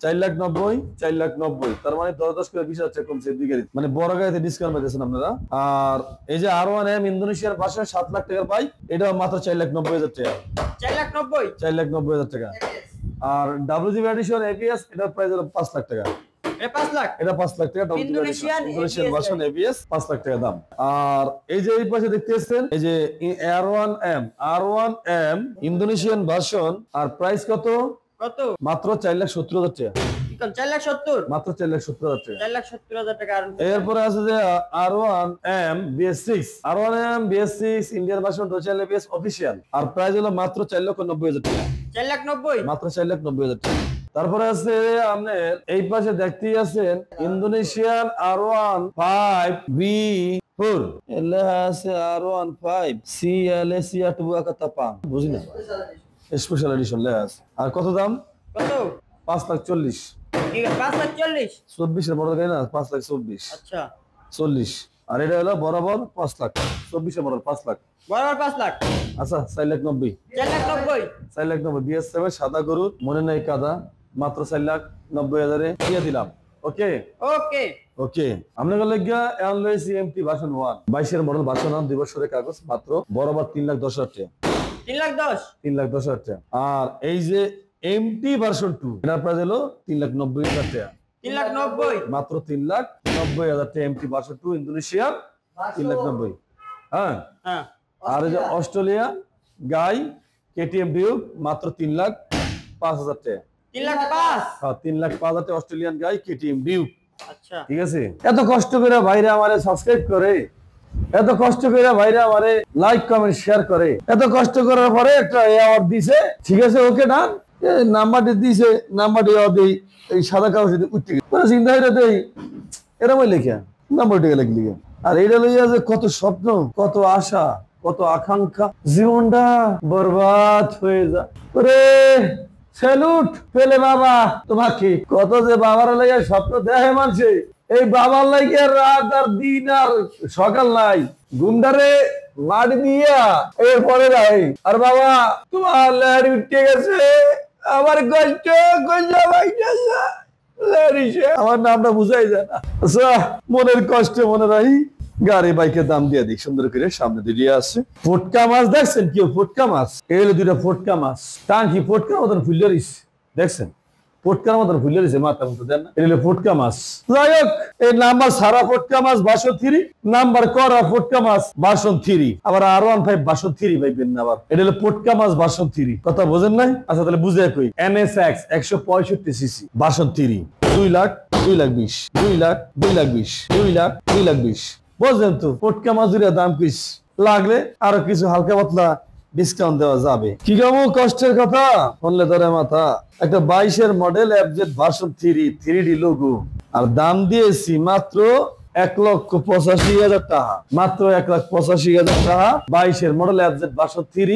4,90,000, 4,90,000, তার মানে 10 করে 20,000 টাকা কমছে দুই গাড়ি, মানে বড় গাড়িতে ডিসকাউন্ট পাইতেছেন আপনারা। আর এই যে R1M ইন্দোনেশিয়ার ভার্সন 7 লাখ টাকার বাইক, এটা মাত্র 4,90,000 টাকা। 4,90,000 টাকা। আর WGB এডিশন ABS, এটার প্রাইস হলো 5 লাখ টাকা। এটা 5 লাখ, এটা 5 লাখ টাকা ইন্দোনেশিয়ান ভার্সন ABS, 5 লাখ টাকা দাম। আর এই যে এই পাশে দেখতেছেন, এই যে R1M ইন্দোনেশিয়ান ভার্সন, আর প্রাইস কত? মাত্র 4,70,000 টাকা। 4,70,000, মাত্র 4,70,000 টাকা। 4,70,000 টাকা। এরপরে আছে যে R1M BS6, R1M BS6 Indian version royal ABS official, আর প্রাইস হলো মাত্র 4,90,000 টাকা। 4,90,000, মাত্র 4,90,000 টাকা। তারপরে আছে আপনার এই পাশে দেখতেই আছেন ইন্দোনেশিয়ান R15B4, এলে আছে R15 CLA Tuakatapang, বুঝি না, স্পেশাল এডিশন লেখা আছে। আর কত দাম? কত? 5,40,000। ঠিক আছে, 5,40,000। 24 এর মডেল গাড়ি না, 5,24,000। আচ্ছা, 40। আর এটা হলো বরাবর 5 লাখ। 24 এর মডেল 5 লাখ। বরাবর 5 লাখ। আচ্ছা, 4,90,000। 4,90,000। 4,90,000 BS7 সাদা গরুর, মনে নাই কাদা, মাত্র 4,90,000 এ দিয়ে দিলাম। ওকে ওকে ওকে। আপনাদের লাগিয়া অ্যানলয় CMT ভার্সন 1 22 এর মডেল ভার্সন 1, 2 বছরের কাগজ, মাত্র বরাবর 3,10,000 টাকা। 3,10,000। 3,10,000 টাকা। আর এই যে MT ভার্সন 2, এটার প্রাইস হলো 3,90,000 টাকা। 3,90,000, মাত্র 3,90,000 টাকা MT ভার্সন 2 ইন্দোনেশিয়া, 3,90,000। হ্যাঁ হ্যাঁ। আর এই যে অস্ট্রেলিয়া গাই KTM ডিউক, মাত্র 3,05,000 টাকা। 3,05,000। হ্যাঁ, 3,05,000 টাকা অস্ট্রেলিয়ান গাই KTM ডিউক। আচ্ছা, ঠিক আছে। এত কষ্ট করে ভাইরা আমারে সাবস্ক্রাইব করে, এত কষ্ট করে ভাইরা আমারে লাইক কমেন্ট শেয়ার করে, এত কষ্ট করার পরে একটা অ্যাওয়ার্ড দিছে। ঠিক আছে, ওকে ডান। নাম্বারটি দিছে, নাম্বারটি দেই, এই সাদা কাগজে উঠতে গেছে, চিন্তা করে দেই এরকমই লেখা নাম্বারটি লিখলি। আর এইটা লইয়া যে কত স্বপ্ন, কত আশা, কত আকাঙ্ক্ষা, জীবনটা বরবাদ হয়ে যায়। ওরে স্যালুট পেলে বাবা তোমাকে, কত যে বাবার লাইয়া স্বপ্ন দেখে মানুষে, এই বাবার লাইয়া রাত আর দিন আর সকাল নাই, গুন্ডারে মাটি দিয়া এরপরে নাই। আর বাবা তোমার ল্যাড উঠে গেছে, আমার কষ্ট কইলা ভাইটাছে, আমার নামটা বুঝাই যায় না। আচ্ছা, মনের কষ্টে মনে রাখি, গাড়ি বাইকের দাম দিয়ে দিই সুন্দর করে। সামনে দিয়ে আছে ফটকা মাছ, দেখছেন কি ফটকা মাছ, এই হলো দুইটা ফটকা মাছ, টাঙ্কি ফটকার মতন ফুলে রইছে, দেখছেন ফটকার মতন ফুলে রইছে, মাথার মতো দেন না, এটা হলো ফটকা মাছ। যাই হোক, এই নাম্বার সারা ফটকা মাছ ভার্সন 3, নাম্বার করা ফটকা মাছ ভার্সন 3, আবার R15 ভার্সন 3 পাইবেন না। আবার এটা হলো ফটকা মাছ ভার্সন 3, কথা বোঝেন নাই? আচ্ছা, তাহলে বুঝে কই, NSX 165cc ভার্সন 3, 2,20,000, 2,20,000, বুঝলেন তো? ফটকা মাজুরিয়া দাম কিস, লাগলে আরো কিছু হালকা পাতলা ডিসকাউন্ট দেওয়া যাবে। কি গামু কষ্টের কথা বললে ধরে মাথা। একটা 22 এর model FZ version 3, 3D logo, আর দাম দিয়েছি মাত্র 1,85,000 টাকা। মাত্র 1,85,000 টাকা 22 এর মডেল FZ ভার্সন 3।